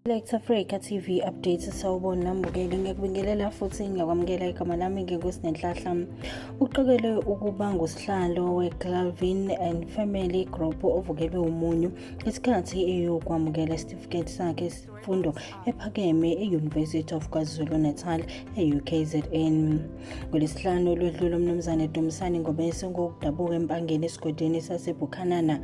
Select Africa TV updates sawubona mbukeli ngiyakubingelela futhi ngiyakwamukela igama lami ngingusinenhlahla. Uqokelwe ukuba ngusihlalo weCalvin and Family Group ovukelwe umunyu isikhathi eyokwamukela isitifiketi sakhe semfundo ephakeme e-University of KwaZulu-Natal e-UKZN. Ngolesihlanu lwedlule umnumzane Dumisani ngobese ngokudabuka empangeni esigodini saseBukhanana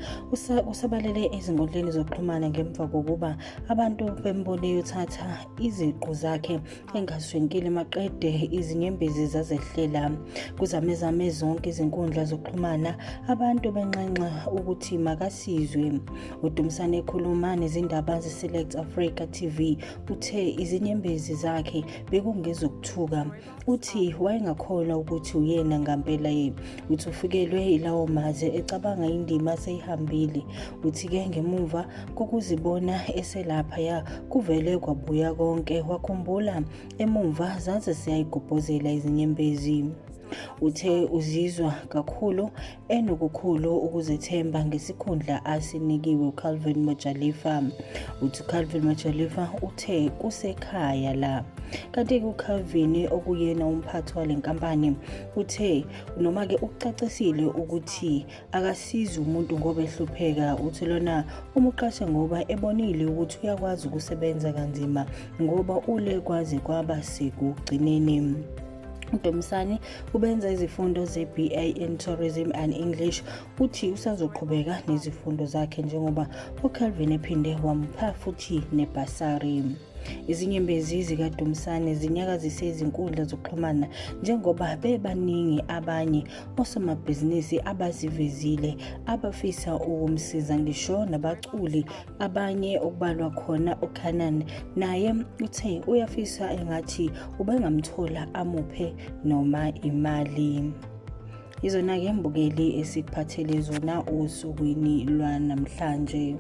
usabalale ezinkundleni zokuxhumana ngemva kokuba abantu bembone uthatha iziqu zakhe engaswenkile maqede izinyembezi zazehlela. Kuzamezame zonke izinkundla zokuxhumana abantu benxenxa ukuthi makasizwe. uDumisani ekhuluma nezindaba ze-Select Africa TV uthe izinyembezi zakhe bekungezokuthuka. Uthi wayengakholwa ukuthi uyena ngampela uthi ufikelwe ilawo maze ecabanga indima seyihambile. Uthi-ke ngemuva kokuzibona eselapha kuvele kwabuya konke wakhumbula emuva zaze siyayigobhozela izinyembezi. Uthe uzizwa kakhulu enokukhulu ukuzethemba ngesikhundla asinikiwe uCalvin Mojalifa. Uthi uCalvin Mojalifa uthe kusekhaya la. Kanti uCalvin okuyena umphathi wale nkampani uthe noma-ke ucacisile ukuthi akasizi umuntu ngoba ehlupheka. Uthi lona umuqashe ngoba ebonile ukuthi uyakwazi ukusebenza kanzima ngoba ule kwaze kwaba sekugcineni. uDumisani ubenza izifundo ze-BA in Tourism and English. Uthi usazoqhubeka nezifundo zakhe njengoba uCalvin ephinde wampha futhi nebhasari. Izinyembezi zikaDumisani zinyakazise izinkundla zokuxhumana njengoba bebaningi abanye osomabhizinisi abazivezile abafisa ukumsiza, ngisho nabaculi abanye okubalwa khona uKanan naye uthe uyafisa engathi ubengamthola amuphe noma imali. Izona-ke mbukeli esikuphathele zona osukwini lwanamhlanje.